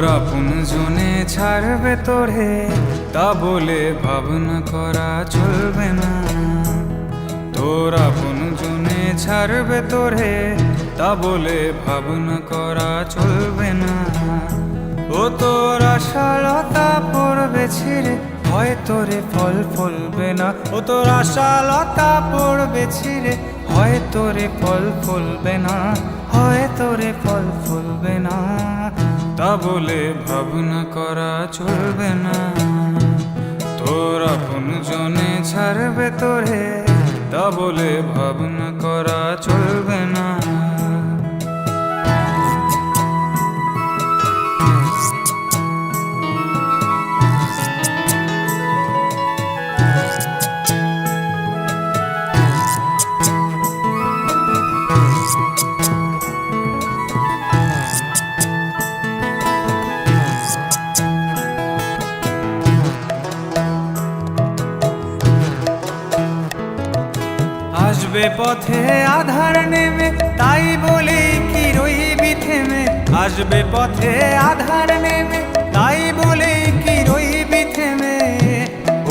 তোর আপন জনে ছাড়বে তোরে, তা বলে ভাবনা করা চলবে না। তোর আপন জনে ছাড়বে তোরে, তা বলে ভাবনা করা চলবে না। ও তোর আশালতা পড়বে ছিঁড়ে, হয় তোরে ফল ফলবে না। ও তোর আশালতা পড়বে ছিঁড়ে, হয় তোরে ফল ফলবে না, হয় তোরে ফল ফলবে না। তা বলে ভাবনা করা চলবে না। তোর আপন জনে ছাড়বে তোরে, তা বলে ভাবনা করা চলবে না। আসবে পথে আধার নেমে, তাই বলে কি রইবি থেমে। আসবে পথে আধার নেমে, তাই বলে কি রইবি থেমে।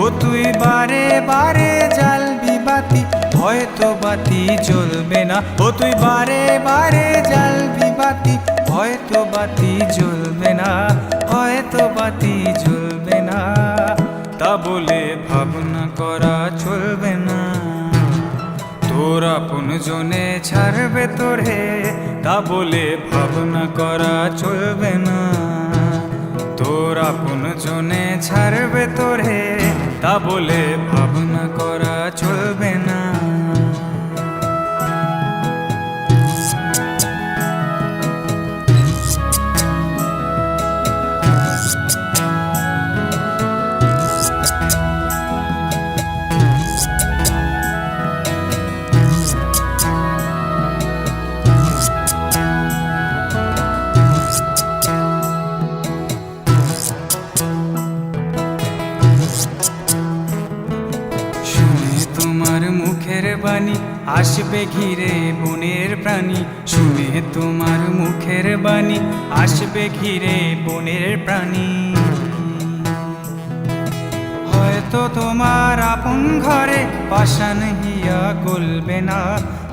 ও তুই বারে বারে জ্বালবি বাতি, হয়তো বাতি জ্বলবে না। ও তুই বারে বারে জ্বালবি বাতি, হয়তো বাতি জ্বলবে না, হয়তো বাতি জ্বলবে না। তা বলে ভাবনা করা চলবে না। তোর আপন জনে ছাড়বে তোরে, তা বলে ভাবনা করা চলবে না। তোর আপন জনে ছাড়বে তোরে, তা বলে ভাবনা করা চলবে না। তোমার মুখের বাণী আসবে ঘিরে বনের প্রাণী। শুনে তোমার মুখের বাণী আসবে ঘিরে বনের প্রাণী। হয়তো তোমার আপন ঘরে পাষাণ হিয়া গলবে না।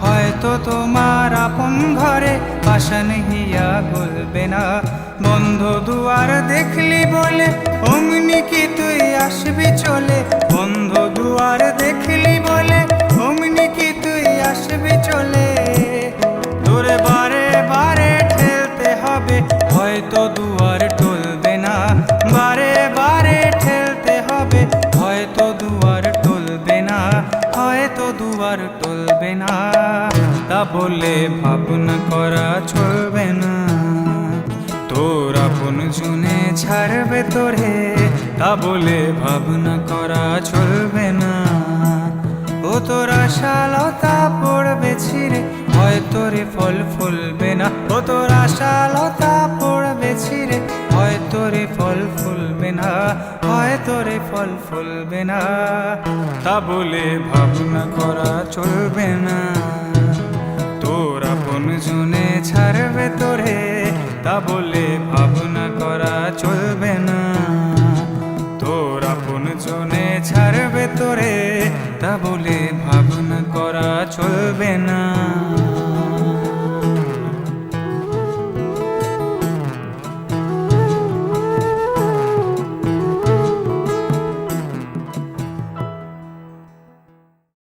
হয়তো তোমার আপন ঘরে পাষাণ হিয়া গলবে না। বন্ধ দুয়ার দেখলি বলে অমনি কি তুই আসবি চলে। বন্ধ দুয়ার দেখলি বলে অমনি কি তুই আসবি চলে। তোরে বারে বারে ঠেলতে হবে, হয়তো দুয়ার টলবে না। বারে বারে ঠেলতে হবে, হয়তো দুয়ার টলবে না, হয়তো দুয়ার টলবে না। তা বলে ভাবনা করা চলবে না। তোর আপন জনে ছাড়বে তোরে, তা বলে ভাবনা করা চলবে না। ও তোর আশালতা পড়বে ছিঁড়ে, হয় তোরে ফল ফলবে না। ও তোর আশালতা পড়বে ছিঁড়ে, হয় তোরে ফল ফলবে না, হয় তোরে ফল ফলবে না। তা বলে ভাবনা করা চলবে না। তোর আপন জনে ছাড়বে তোরে, তা বলে ভাবনা করা চলবে না। তোর আপন জনে ছাড়বে তোরে, তা বলে